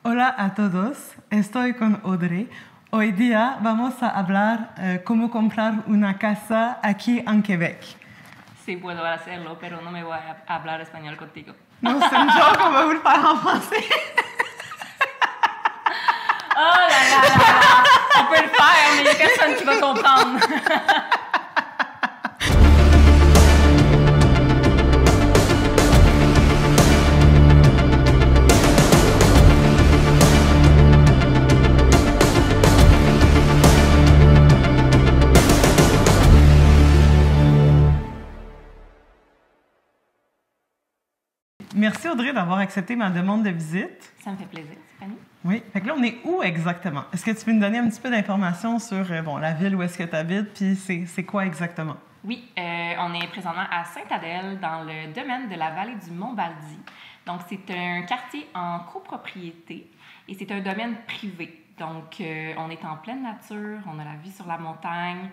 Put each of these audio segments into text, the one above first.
Hola a todos, estoy con Audrey. Hoy día vamos a hablar cómo comprar una casa aquí en Québec. Sí, puedo hacerlo, pero no me voy a hablar español contigo. Non, c'est une joke, on va vous le faire en français. Oh là là là là! On peut le faire, mais il n'y a personne qui va comprendre. Merci Audrey d'avoir accepté ma demande de visite. Ça me fait plaisir, Stéphanie. Oui. Fait que là, on est où exactement? Est-ce que tu peux nous donner un petit peu d'informations sur la ville où est-ce que tu habites, puis c'est quoi exactement? Oui, on est présentement à Sainte-Adèle, dans le domaine de la vallée du Mont-Baldy. Donc, c'est un quartier en copropriété et c'est un domaine privé. Donc, on est en pleine nature, on a la vue sur la montagne,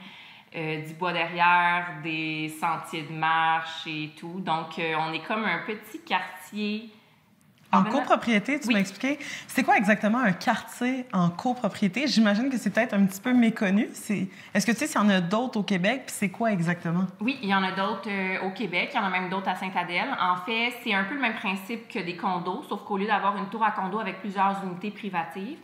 du bois derrière, des sentiers de marche et tout. Donc, on est comme un petit quartier. En copropriété, tu m'as expliqué. C'est quoi exactement un quartier en copropriété? J'imagine que c'est peut-être un petit peu méconnu. Est-ce que tu sais s'il y en a d'autres au Québec? Puis c'est quoi exactement? Oui, il y en a d'autres au Québec. Il y en a même d'autres à Sainte-Adèle. En fait, c'est un peu le même principe que des condos, sauf qu'au lieu d'avoir une tour à condo avec plusieurs unités privatives,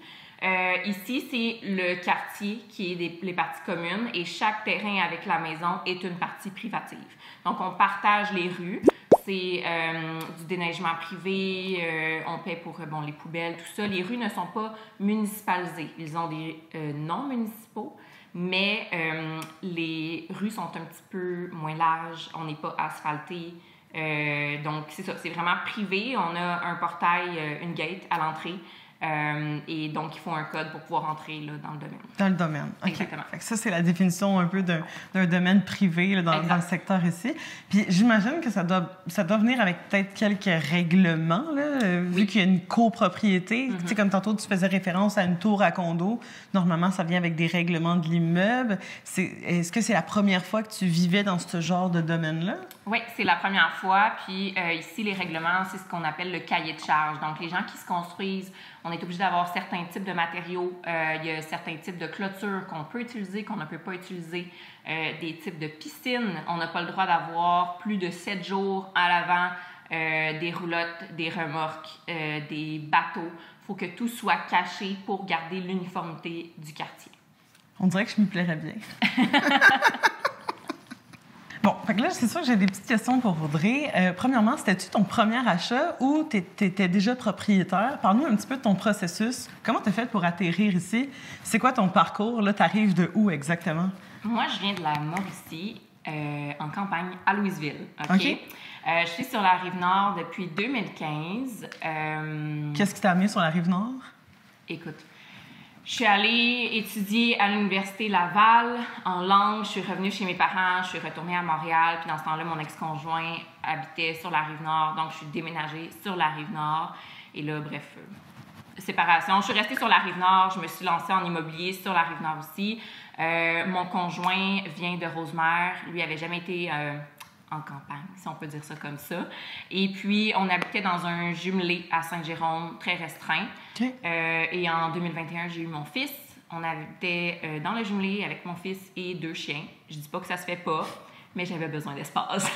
ici, c'est le quartier qui est les parties communes et chaque terrain avec la maison est une partie privative. Donc, on partage les rues. C'est du déneigement privé, on paie pour les poubelles, tout ça. Les rues ne sont pas municipalisées. Ils ont des noms municipaux, mais les rues sont un petit peu moins larges. On n'est pas asphalté. Donc, c'est ça. C'est vraiment privé. On a un portail, une gate à l'entrée. Et donc, il faut un code pour pouvoir entrer là, dans le domaine. Dans le domaine. Okay. Exactement. Fait que ça, c'est la définition un peu d'un domaine privé là, dans le secteur ici. Puis j'imagine que ça doit venir avec peut-être quelques règlements, là, vu qu'il y a une copropriété. Tu sais, comme tantôt, tu faisais référence à une tour à condo. Normalement, ça vient avec des règlements de l'immeuble. Est-ce que c'est la première fois que tu vivais dans ce genre de domaine-là? Oui, c'est la première fois. Puis ici, les règlements, c'est ce qu'on appelle le cahier de charge. Donc, les gens qui se construisent, on est obligé d'avoir certains types de matériaux. Il y a certains types de clôtures qu'on peut utiliser, qu'on ne peut pas utiliser. Des types de piscines. On n'a pas le droit d'avoir plus de 7 jours à l'avant des roulottes, des remorques, des bateaux. Il faut que tout soit caché pour garder l'uniformité du quartier. On dirait que je me plairais bien. Bon, fait que là, c'est sûr que j'ai des petites questions pour Audrey. Premièrement, c'était-tu ton premier achat ou tu étais déjà propriétaire? Parle-nous un petit peu de ton processus. Comment tu as fait pour atterrir ici? C'est quoi ton parcours? Là, tu arrives de où exactement? Moi, je viens de la Mauricie, en campagne, à Louisville. OK. Je suis sur la Rive-Nord depuis 2015. Qu'est-ce qui t'a amené sur la Rive-Nord? Écoute, je suis allée étudier à l'Université Laval en langue. Je suis revenue chez mes parents. Je suis retournée à Montréal. Puis dans ce temps-là, mon ex-conjoint habitait sur la Rive-Nord. Donc, je suis déménagée sur la Rive-Nord. Et là, bref, séparation. Je suis restée sur la Rive-Nord. Je me suis lancée en immobilier sur la Rive-Nord aussi. Mon conjoint vient de Rosemère. Lui avait jamais été en campagne, si on peut dire ça comme ça. Et puis, on habitait dans un jumelé à Saint-Jérôme, très restreint. Okay. Et en 2021, j'ai eu mon fils. On habitait dans le jumelé avec mon fils et 2 chiens. Je dis pas que ça se fait pas, mais j'avais besoin d'espace.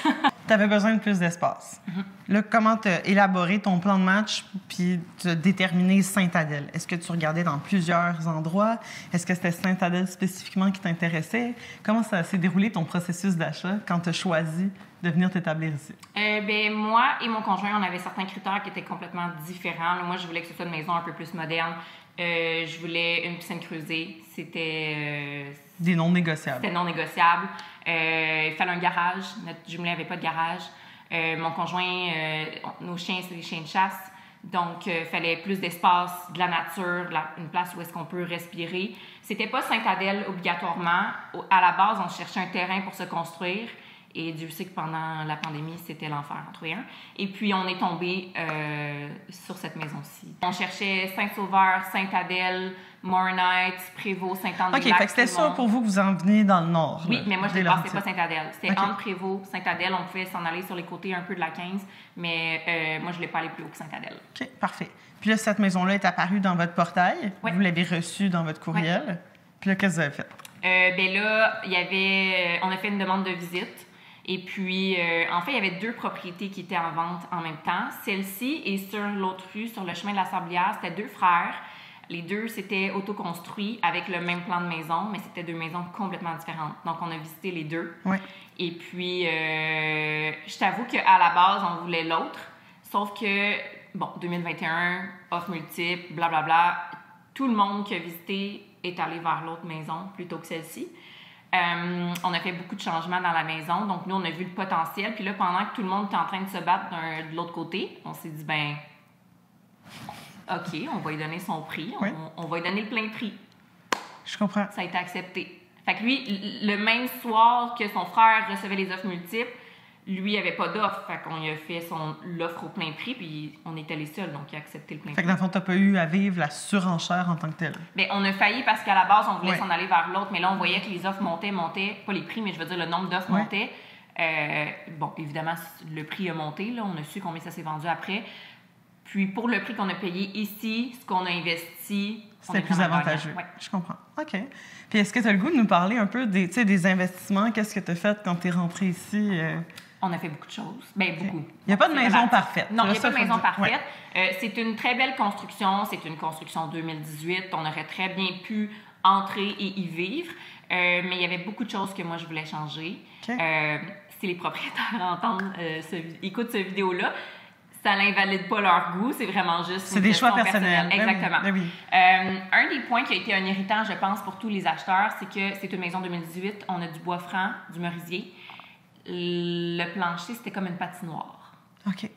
Tu avais besoin de plus d'espace. Là, comment tu as élaboré ton plan de match puis tu as déterminé Sainte-Adèle? Est-ce que tu regardais dans plusieurs endroits? Est-ce que c'était Sainte-Adèle spécifiquement qui t'intéressait? Comment ça s'est déroulé ton processus d'achat quand tu as choisi de venir t'établir ici? Moi et mon conjoint, on avait certains critères qui étaient complètement différents. Là, moi, je voulais que ce soit une maison un peu plus moderne. Je voulais une piscine creusée. C'était... Des non négociables. C'était non négociable. Il fallait un garage. Notre jumelé n'avait pas de garage. Mon conjoint, nos chiens, c'est des chiens de chasse. Donc, il fallait plus d'espace, de la nature, une place où est-ce qu'on peut respirer. C'était pas Sainte-Adèle obligatoirement. À la base, on cherchait un terrain pour se construire. Et Dieu sait que pendant la pandémie, c'était l'enfer en trouver un. Et puis, on est tombé sur cette maison-ci. On cherchait Saint-Sauveur, Sainte-Adèle, Moronites, Prévost, Sainte-Anne-des-Lacs. OK, fait que c'était sûr pour vous que vous en veniez dans le nord. Oui, là, mais moi, je ne dépassais pas Sainte-Adèle. C'était OK. entre Prévost, Sainte-Adèle. On pouvait s'en aller sur les côtés un peu de la 15, mais moi, je ne l'ai pas allé plus haut que Sainte-Adèle. OK, parfait. Puis là, cette maison-là est apparue dans votre portail. Oui. Vous l'avez reçue dans votre courriel. Oui. Puis là, qu'est-ce que vous avez fait? Ben là, on a fait une demande de visite. Et puis, en fait, il y avait 2 propriétés qui étaient en vente en même temps. Celle-ci et sur l'autre rue, sur le chemin de la Sablière, c'était 2 frères. Les 2 s'étaient autoconstruits avec le même plan de maison, mais c'était 2 maisons complètement différentes. Donc, on a visité les 2. Oui. Et puis, je t'avoue qu'à la base, on voulait l'autre. Sauf que, bon, 2021, offre multiple, blablabla. Tout le monde qui a visité est allé vers l'autre maison plutôt que celle-ci. On a fait beaucoup de changements dans la maison. Donc, nous, on a vu le potentiel. Puis là, pendant que tout le monde était en train de se battre de l'autre côté, on s'est dit, ben, OK, on va lui donner son prix. Oui. On va lui donner le plein prix. Je comprends. Ça a été accepté. Fait que lui, le même soir que son frère recevait les offres multiples, lui, il n'avait pas d'offre. Fait qu'on lui a fait l'offre au plein prix, puis on était les seuls, donc il a accepté le plein prix. Fait que dans le fond, tu n'as pas eu à vivre la surenchère en tant que telle. Bien, on a failli parce qu'à la base, on voulait Ouais. s'en aller vers l'autre, mais là, on voyait que les offres montaient, pas les prix, mais je veux dire le nombre d'offres Ouais. montait. Bon, évidemment, le prix a monté, là, on a su combien ça s'est vendu après. Puis pour le prix qu'on a payé ici, ce qu'on a investi, C'était plus avantageux. Ouais. Je comprends. OK. Puis est-ce que tu as le goût de nous parler un peu des investissements? Qu'est-ce que tu as fait quand tu es rentré ici? On a fait beaucoup de choses. Bien, beaucoup. Il n'y a pas de C'est maison relatif. parfaite. Non, il n'y a Ça, pas de faut maison dire. parfaite. Ouais. C'est une très belle construction. C'est une construction 2018. On aurait très bien pu entrer et y vivre. Mais il y avait beaucoup de choses que moi, je voulais changer. OK. Si les propriétaires entendent, écoutent cette vidéo-là, ça n'invalide pas leur goût. C'est vraiment juste C'est une des question choix personnels. Exactement. Ben oui. Un des points qui a été un irritant, je pense, pour tous les acheteurs, c'est que c'est une maison 2018. On a du bois franc, du merisier. Le plancher, c'était comme une patinoire. OK.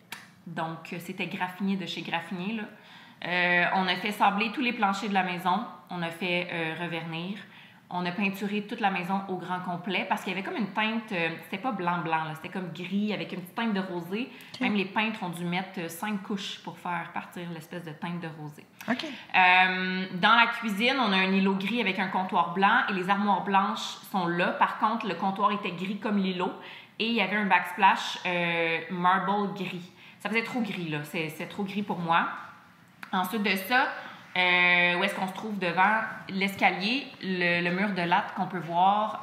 Donc, c'était graffiné de chez Graffinier, là. On a fait sabler tous les planchers de la maison. On a fait revernir. On a peinturé toute la maison au grand complet parce qu'il y avait comme une teinte... c'était pas blanc-blanc, là. C'était comme gris avec une petite teinte de rosée. OK. Même les peintres ont dû mettre 5 couches pour faire partir l'espèce de teinte de rosée. OK. Dans la cuisine, on a un îlot gris avec un comptoir blanc et les armoires blanches sont là. Par contre, le comptoir était gris comme l'îlot et il y avait un backsplash marble gris. Ça faisait trop gris, là. C'est trop gris pour moi. Ensuite de ça, où est-ce qu'on se trouve devant l'escalier, le mur de latte qu'on peut voir,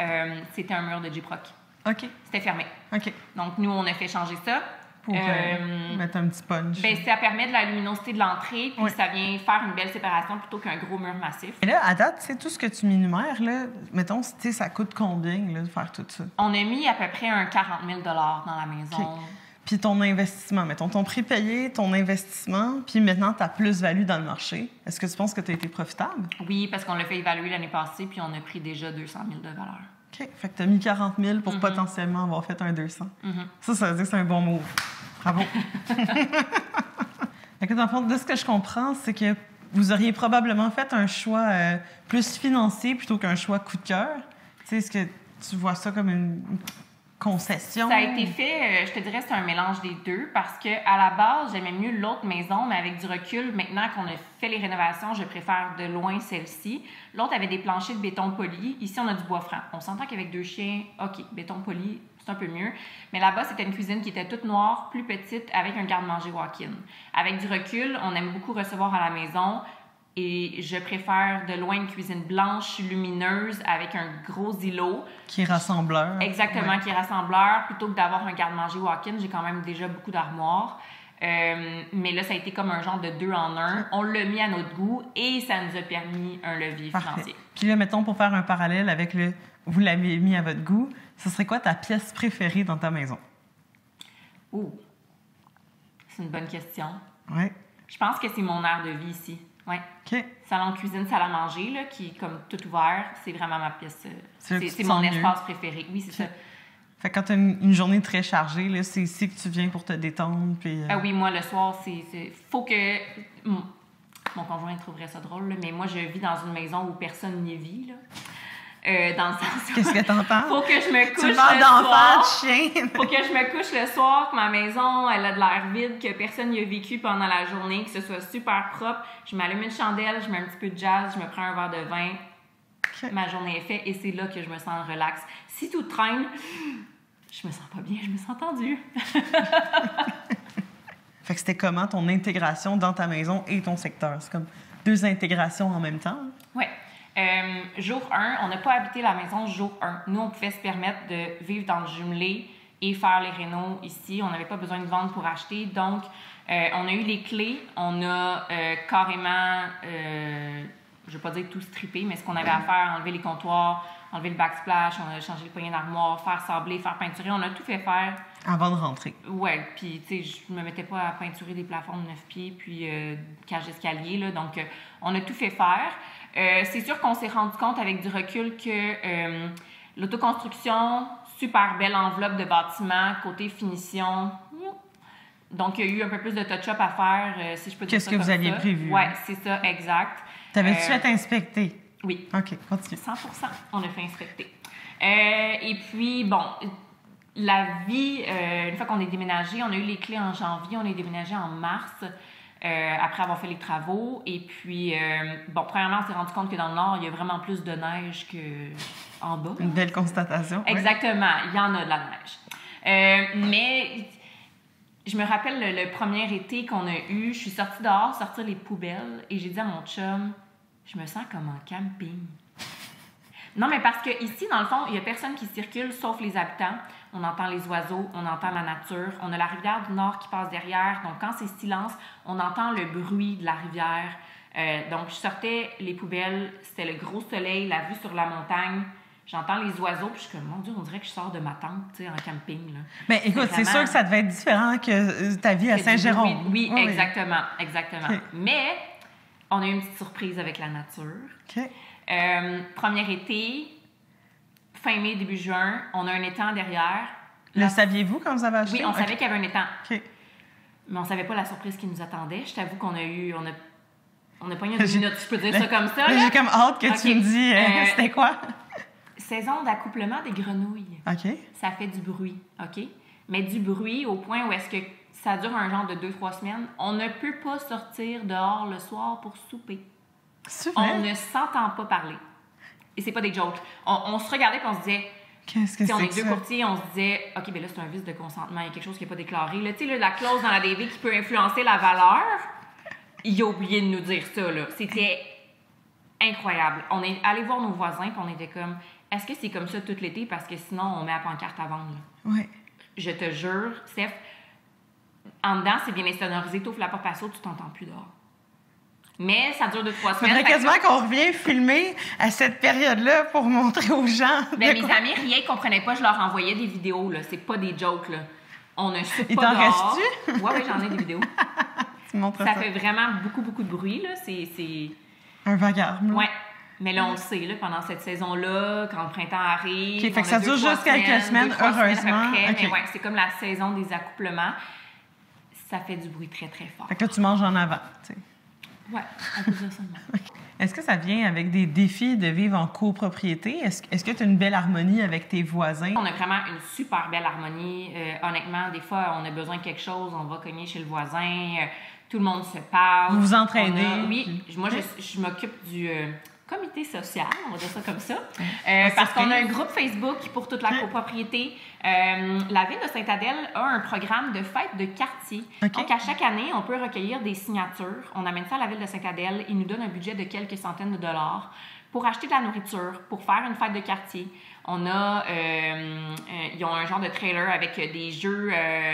c'était un mur de J-Proc. OK. C'était fermé. OK. Donc, nous, on a fait changer ça. Pour mettre un petit punch. Ben, ça permet de la luminosité de l'entrée, puis Oui. ça vient faire une belle séparation plutôt qu'un gros mur massif. Et là, à date, tu sais, tout ce que tu m'énumères, là, mettons, tu sais, ça coûte combien, là, de faire tout ça? On a mis à peu près un 40 000 dans la maison. OK. Puis ton investissement, mettons, ton prix payé, ton investissement, puis maintenant ta plus-value dans le marché. Est-ce que tu penses que tu as été profitable? Oui, parce qu'on l'a fait évaluer l'année passée, puis on a pris déjà 200 000 de valeur. OK. Fait que tu as mis 40 000 pour potentiellement avoir fait un 200. Ça veut dire que c'est un bon move. Bravo. Fait que, dans le fond, de ce que je comprends, c'est que vous auriez probablement fait un choix plus financier plutôt qu'un choix coup de cœur. Tu sais, est-ce que tu vois ça comme une concession? Ça a été fait, je te dirais, c'est un mélange des deux parce que à la base, j'aimais mieux l'autre maison, mais avec du recul, maintenant qu'on a fait les rénovations, je préfère de loin celle-ci. L'autre avait des planchers de béton poli. Ici, on a du bois franc. On s'entend qu'avec 2 chiens, OK, béton poli, c'est un peu mieux. Mais là-bas, c'était une cuisine qui était toute noire, plus petite, avec un garde-manger walk-in. Avec du recul, on aime beaucoup recevoir à la maison. Et je préfère de loin une cuisine blanche, lumineuse, avec un gros îlot. Qui est rassembleur. Exactement, Ouais. qui est rassembleur. Plutôt que d'avoir un garde-manger walk-in, j'ai quand même déjà beaucoup d'armoires. Mais là, ça a été comme un genre de 2 en 1. On l'a mis à notre goût et ça nous a permis un levier Parfait. financier. Puis là, mettons, pour faire un parallèle avec le « vous l'avez mis à votre goût », ce serait quoi ta pièce préférée dans ta maison? Ouh, c'est une bonne question. Oui. Je pense que c'est mon aire de vie ici. Ouais. OK. Salon de cuisine, salle à manger, là, qui est comme tout ouvert. C'est vraiment ma pièce. C'est là que tu C'est te mon sens espace préféré. Oui, c'est ça. Fait que quand tu as une journée très chargée, là, c'est ici que tu viens pour te détendre. Puis, Ah oui, moi, le soir, faut que... Mon conjoint trouverait ça drôle, là, mais moi, je vis dans une maison où personne n'y vit. Là. dans le sens où... Qu'est-ce que t'entends? Faut que je me couche tu le parles soir. De chien. Faut que je me couche le soir, que ma maison, elle a de l'air vide, que personne n'y a vécu pendant la journée, que ce soit super propre. Je m'allume une chandelle, je mets un petit peu de jazz, je me prends un verre de vin. Okay. Ma journée est faite et c'est là que je me sens relax. Si tout traîne, je me sens pas bien, je me sens tendue. Fait que c'était comment ton intégration dans ta maison et ton secteur? C'est comme 2 intégrations en même temps? Oui. Jour 1, on n'a pas habité la maison jour 1. Nous, on pouvait se permettre de vivre dans le jumelé et faire les rénos ici. On n'avait pas besoin de vendre pour acheter. Donc, on a eu les clés. On a carrément, je ne vais pas dire tout strippé, mais ce qu'on avait à faire, enlever les comptoirs, enlever le backsplash, on a changé le poignet d'armoire, faire sabler, faire peinturer. On a tout fait faire. Avant de rentrer. Oui, puis tu sais, je me mettais pas à peinturer des plafonds de 9 pieds, puis cage d'escalier, là. Donc, on a tout fait faire. C'est sûr qu'on s'est rendu compte avec du recul que l'autoconstruction, super belle enveloppe de bâtiment, côté finition. Donc, il y a eu un peu plus de touch-up à faire, si je peux dire ça. Qu'est-ce que vous aviez prévu? Oui, c'est ça, exact. T'avais-tu fait inspecter? Oui. OK, continue. 100%, on a fait inspecter. Et puis, bon, la vie, une fois qu'on est déménagé, on a eu les clés en janvier, on est déménagé en mars. Après avoir fait les travaux. Et puis, bon, premièrement, on s'est rendu compte que dans le nord, il y a vraiment plus de neige qu'en bas. Une belle constatation. Exactement, il y en a de la neige. Mais je me rappelle le premier été qu'on a eu, je suis sortie dehors, sortir les poubelles, et j'ai dit à mon chum, je me sens comme en camping. Non, mais parce que ici, dans le fond, il n'y a personne qui circule, sauf les habitants. On entend les oiseaux, on entend la nature. On a la rivière du Nord qui passe derrière. Donc, quand c'est silence, on entend le bruit de la rivière. Donc, je sortais les poubelles. C'était le gros soleil, la vue sur la montagne. J'entends les oiseaux, puis je suis comme, mon Dieu, on dirait que je sors de ma tente, tu sais, en camping, là. Mais écoute, vraiment... c'est sûr que ça devait être différent que ta vie à Saint-Jérôme. Oui, exactement, exactement. Okay. Mais, on a eu une petite surprise avec la nature. OK. Premier été, fin mai, début juin, on a un étang derrière. Le saviez-vous quand vous avez acheté? Oui, on savait qu'il y avait un étang. OK. Mais on savait pas la surprise qui nous attendait. Je t'avoue qu'on a eu... On a pogné 2 minutes, je peux dire ça comme ça. J'ai comme hâte que tu me dis c'était quoi? Saison d'accouplement des grenouilles. OK. Ça fait du bruit, OK? Mais du bruit au point où est-ce que ça dure un genre de 2-3 semaines. On ne peut pas sortir dehors le soir pour souper. C'est vrai? On ne s'entend pas parler. Et c'est pas des jokes. On se regardait et on se disait... Qu'est-ce que c'est on est que 2 ça? courtiers, on se disait, OK, ben là, c'est un vice de consentement. Il y a quelque chose qui n'est pas déclaré. Tu sais, la clause dans la DV qui peut influencer la valeur, il a oublié de nous dire ça, là. C'était incroyable. On est allé voir nos voisins et on était comme, est-ce que c'est comme ça tout l'été? Parce que sinon, on met la pancarte à vendre. Oui. Je te jure, Steph, en dedans, c'est bien insonorisé. Tu ouvres la porte patio, tu t'entends plus dehors. Mais ça dure 2-3 semaines. Il faudrait quasiment qu'on revienne filmer à cette période-là pour montrer aux gens. Ben, mes amis rien ne comprenaient pas. Je leur envoyais des vidéos. Là. C'est pas des jokes. Là. On ne soupe pas dehors. Il t'en reste-tu? Oui, j'en ai des vidéos. Tu montres ça. Ça fait vraiment beaucoup, beaucoup de bruit. Là. C'est... Un vacarme. Oui. Mais là, on le sait, là, pendant cette saison-là, quand le printemps arrive. OK, fait que ça dure juste quelques semaines, heureusement. Semaines à peu près, okay. Mais ouais, c'est comme la saison des accouplements. Ça fait du bruit très, très fort. Fait que là, tu manges en avant, tu sais. Oui, on peut dire ça de même. Est-ce que ça vient avec des défis de vivre en copropriété? Est-ce que tu as une belle harmonie avec tes voisins? On a vraiment une super belle harmonie. Honnêtement, des fois, on a besoin de quelque chose, on va cogner chez le voisin, tout le monde se parle. Vous vous entraînez? Oui, moi, je m'occupe du comité social, on va dire ça comme ça, parce qu'on a un groupe Facebook pour toute la copropriété. La Ville de Sainte-Adèle a un programme de fête de quartier. Okay. Donc, à chaque année, on peut recueillir des signatures. On amène ça à la Ville de Sainte-Adèle. Ils nous donnent un budget de quelques centaines de dollars pour acheter de la nourriture, pour faire une fête de quartier. On a, ils ont un genre de trailer avec des jeux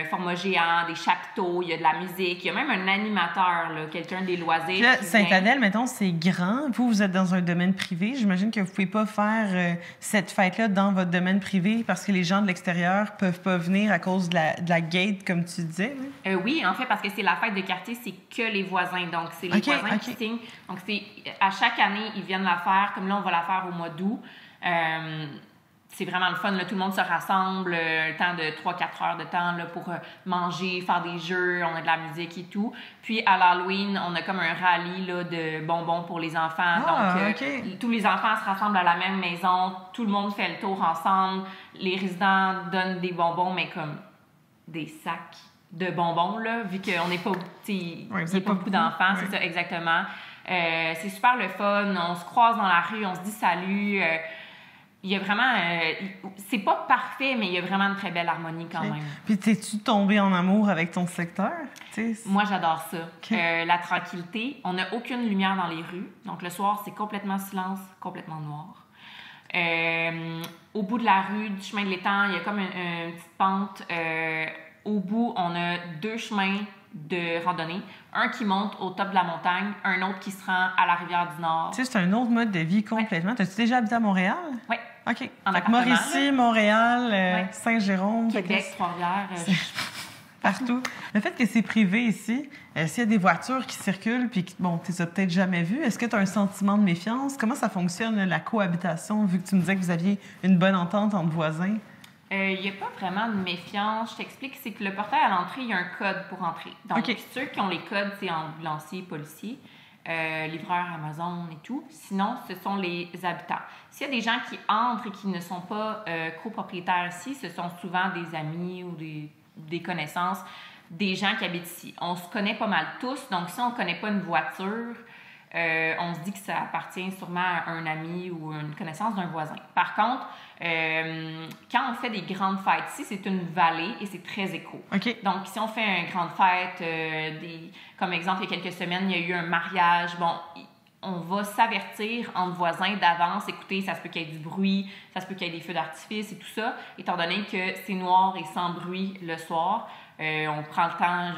format géant, des chapiteaux, il y a de la musique, il y a même un animateur, là, quelqu'un des loisirs. Là, Sainte-Adèle, mettons, c'est grand. Vous êtes dans un domaine privé. J'imagine que vous ne pouvez pas faire cette fête-là dans votre domaine privé parce que les gens de l'extérieur ne peuvent pas venir à cause de la gate, comme tu disais. Oui, en fait, parce que c'est la fête de quartier, c'est que les voisins. Donc, c'est les voisins qui signent. Donc, c'est à chaque année, ils viennent la faire. Comme là, on va la faire au mois d'août. c'est vraiment le fun. Là. Tout le monde se rassemble, le temps de 3-4 heures de temps là, pour manger, faire des jeux, on a de la musique et tout. Puis à l'Halloween, on a comme un rallye là, de bonbons pour les enfants. Donc, tous les enfants se rassemblent à la même maison, tout le monde fait le tour ensemble. Les résidents donnent des bonbons, mais comme des sacs de bonbons, là, vu qu'on n'est pas, il n'y a pas beaucoup d'enfants, c'est ça, exactement. C'est super le fun, on se croise dans la rue, on se dit salut. Il y a vraiment... c'est pas parfait, mais il y a vraiment une très belle harmonie quand même. Puis, t'es-tu tombée en amour avec ton secteur? Moi, j'adore ça. La tranquillité. On n'a aucune lumière dans les rues. Donc, le soir, c'est complètement silence, complètement noir. Au bout de la rue, du chemin de l'étang, il y a comme une petite pente. Au bout, on a 2 chemins de randonnée. Un qui monte au top de la montagne, un autre qui se rend à la rivière du Nord. Tu sais, c'est un autre mode de vie complètement. T'as-tu déjà habité à Montréal? Oui. OK. Fait que Mauricie, Montréal, Saint-Jérôme. Québec, Trois-Rivières. Partout. Le fait que c'est privé ici, s'il y a des voitures qui circulent puis que, bon, tu les as peut-être jamais vues, est-ce que tu as un sentiment de méfiance? Comment ça fonctionne, la cohabitation, vu que tu me disais que vous aviez une bonne entente entre voisins? Il n'y a pas vraiment de méfiance. Je t'explique, c'est que le portail à l'entrée, il y a un code pour entrer. Donc, ceux qui ont les codes, c'est ambulanciers, policiers, livreurs Amazon et tout. Sinon, ce sont les habitants. S'il y a des gens qui entrent et qui ne sont pas copropriétaires ici, ce sont souvent des amis ou des connaissances, des gens qui habitent ici. On se connaît pas mal tous, donc si on ne connaît pas une voiture, on se dit que ça appartient sûrement à un ami ou une connaissance d'un voisin. Par contre, quand on fait des grandes fêtes, ici, c'est une vallée et c'est très éco. Donc, si on fait une grande fête, comme exemple, il y a quelques semaines, il y a eu un mariage, bon, on va s'avertir entre voisins d'avance. Écoutez, ça se peut qu'il y ait du bruit, ça se peut qu'il y ait des feux d'artifice et tout ça, étant donné que c'est noir et sans bruit le soir. On prend le temps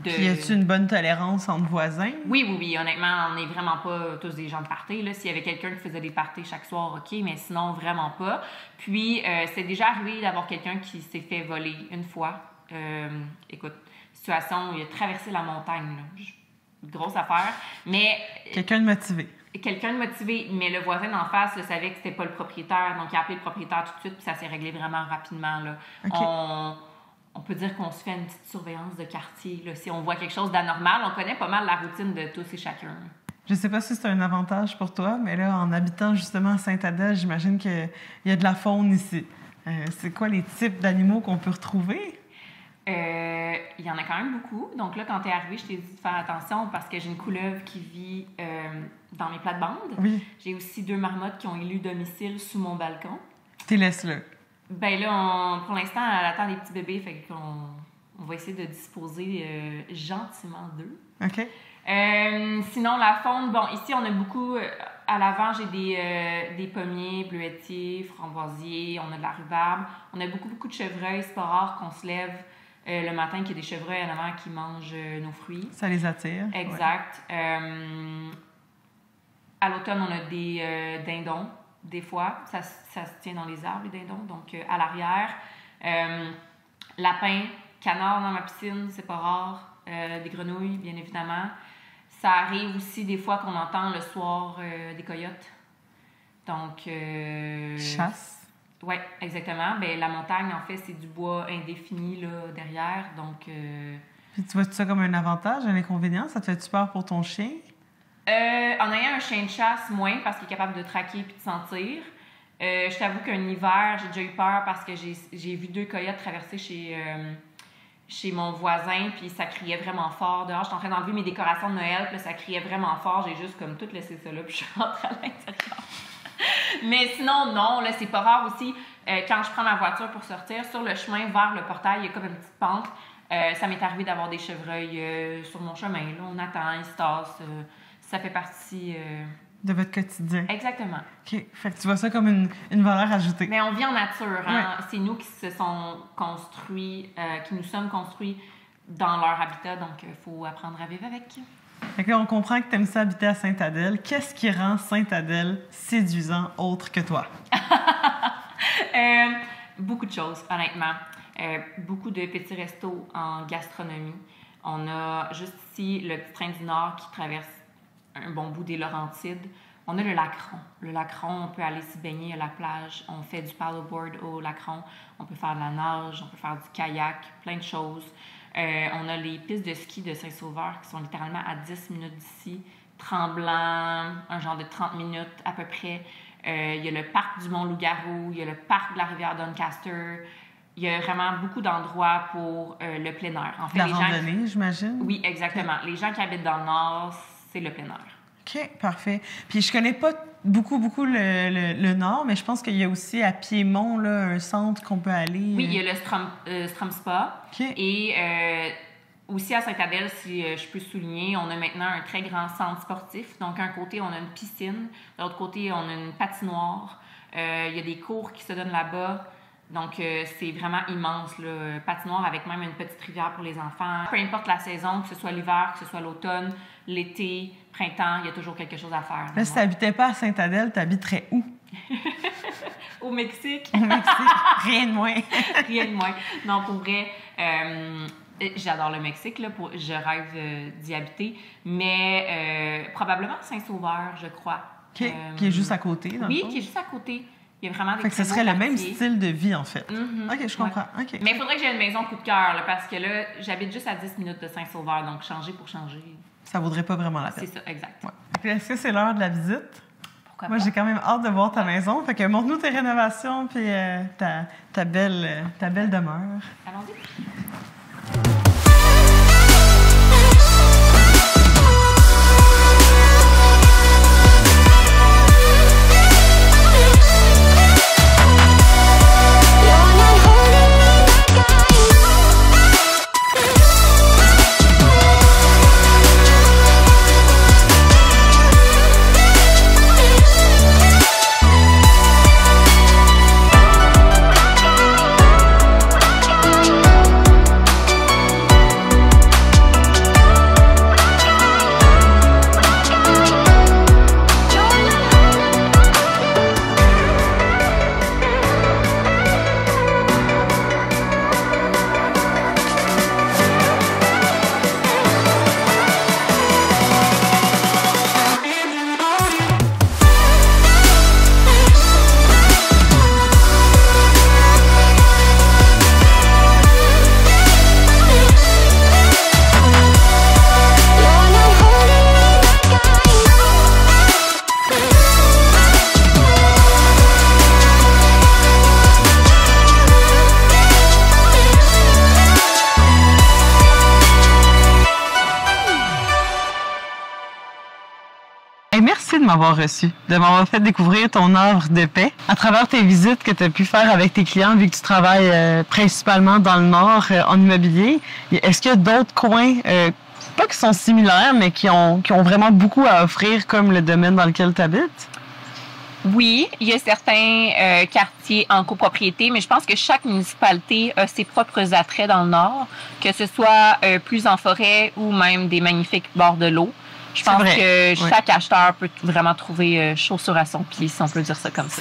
de... Puis, y a-t-il une bonne tolérance entre voisins? Oui. Honnêtement, on n'est vraiment pas tous des gens de party. Là. S'il y avait quelqu'un qui faisait des parties chaque soir, OK, mais sinon, vraiment pas. Puis, c'est déjà arrivé d'avoir quelqu'un qui s'est fait voler une fois. Écoute, situation, il a traversé la montagne. Là. Grosse affaire, mais... Quelqu'un de motivé. Quelqu'un de motivé, mais le voisin d'en face savait que c'était pas le propriétaire, donc il a appelé le propriétaire tout de suite, puis ça s'est réglé vraiment rapidement. Là. On peut dire qu'on se fait une petite surveillance de quartier. Là. Si on voit quelque chose d'anormal, on connaît pas mal la routine de tous et chacun. Je sais pas si c'est un avantage pour toi, mais là, en habitant justement à Sainte-Adèle, j'imagine qu'il y a de la faune ici. C'est quoi les types d'animaux qu'on peut retrouver? Il y en a quand même beaucoup. Donc là, quand tu es arrivé, je t'ai dit de faire attention parce que j'ai une couleuvre qui vit dans mes plates-bandes. Oui. J'ai aussi 2 marmottes qui ont élu domicile sous mon balcon. Tu les laisses là? Ben là, pour l'instant, elle attend des petits bébés, fait qu'on va essayer de disposer gentiment d'eux. OK. Sinon, la faune, bon, ici, on a beaucoup... à l'avant, j'ai des pommiers, bleuetiers, framboisiers, on a de la rhubarbe. On a beaucoup de chevreuils. C'est pas rare qu'on se lève le matin qu'il y a des chevreuils en avant qui mangent nos fruits. Ça les attire. Exact. Ouais. À l'automne, on a des dindons. Des fois, ça se tient dans les arbres, les dindons, donc à l'arrière. Lapins, canards dans ma piscine, c'est pas rare. Des grenouilles, bien évidemment. Ça arrive aussi des fois qu'on entend le soir des coyotes. Donc... Chasse? Oui, exactement. Ben, la montagne, en fait, c'est du bois indéfini là, derrière, donc... Puis tu vois ça comme un avantage, un inconvénient? Ça te fait-tu peur pour ton chien? En ayant un chien de chasse, moins, parce qu'il est capable de traquer et de sentir. Je t'avoue qu'un hiver, j'ai déjà eu peur parce que j'ai vu 2 coyotes traverser chez mon voisin, puis ça criait vraiment fort. Dehors, j'étais en train d'enlever mes décorations de Noël, puis là, ça criait vraiment fort. J'ai juste comme tout laissé ça là, puis je suis rentrée à l'intérieur. Mais sinon, non, là, c'est pas rare aussi. Quand je prends ma voiture pour sortir, sur le chemin vers le portail, il y a comme une petite pente. Ça m'est arrivé d'avoir des chevreuils sur mon chemin. Là, on attend, ils se tassent. Ça fait partie... de votre quotidien. Exactement. OK. Fait que tu vois ça comme une valeur ajoutée. Mais on vit en nature. Hein? Ouais. C'est nous qui se sont construits, qui nous sommes construits dans leur habitat. Donc, il faut apprendre à vivre avec. Fait que là, on comprend que tu aimes ça habiter à Sainte-Adèle. Qu'est-ce qui rend Sainte-Adèle séduisant autre que toi? Beaucoup de choses, honnêtement. Beaucoup de petits restos en gastronomie. On a juste ici le petit train du Nord qui traverse un bon bout des Laurentides. On a le Lac-Ron. Le Lac-Ron, on peut aller s'y baigner à la plage. On fait du paddleboard au Lac-Ron. On peut faire de la nage, on peut faire du kayak, plein de choses. On a les pistes de ski de Saint-Sauveur qui sont littéralement à 10 minutes d'ici. Tremblant, un genre de 30 minutes à peu près. Il y a le parc du Mont-Loup-Garou, il y a le parc de la rivière Doncaster. Il y a vraiment beaucoup d'endroits pour le plein air. En fait, la randonnée, j'imagine? Oui, exactement. Okay. Les gens qui habitent dans le Nord, c'est le plein air. OK, parfait. Puis je connais pas beaucoup le Nord, mais je pense qu'il y a aussi à Piémont là, un centre qu'on peut aller. Oui, il y a le Strom Spa. OK. Et aussi à Sainte-Adèle, si je peux souligner, on a maintenant un très grand centre sportif. Donc, d'un côté, on a une piscine. De l'autre côté, on a une patinoire. Il y a des cours qui se donnent là-bas. Donc, c'est vraiment immense, là. Patinoire avec même une petite rivière pour les enfants. Peu importe la saison, que ce soit l'hiver, que ce soit l'automne, l'été, printemps, il y a toujours quelque chose à faire. Là, si tu n'habitais pas à Sainte-Adèle, tu habiterais où? Au Mexique. Au Mexique. Rien de moins. Rien de moins. Non, pour vrai, j'adore le Mexique. Là, je rêve d'y habiter. Mais probablement Saint-Sauveur, je crois. Qui est juste à côté, dans le fond. qui est juste à côté. Il y a vraiment des fait que ce serait le même style de vie, en fait. Mm-hmm. OK, je comprends. Ouais. Okay. Mais il faudrait que j'aie une maison coup de cœur, là, parce que là, j'habite juste à 10 minutes de Saint-Sauveur, donc changer pour changer. Ça vaudrait pas vraiment la peine. C'est ça, exact. Ouais. Est-ce que c'est l'heure de la visite? Pourquoi Moi, pas? j'ai quand même hâte de voir ta maison. Fait que montre-nous tes rénovations puis ta belle demeure. Allons-y. Merci de m'avoir reçu, de m'avoir fait découvrir ton œuvre de paix. À travers tes visites que tu as pu faire avec tes clients, vu que tu travailles principalement dans le Nord en immobilier, est-ce qu'il y a d'autres coins, pas qui sont similaires, mais qui ont vraiment beaucoup à offrir, comme le domaine dans lequel tu habites? Oui, il y a certains quartiers en copropriété, mais je pense que chaque municipalité a ses propres attraits dans le Nord, que ce soit plus en forêt ou même des magnifiques bords de l'eau. Je pense que chaque acheteur peut vraiment trouver chaussure à son pied, si on peut dire ça comme ça.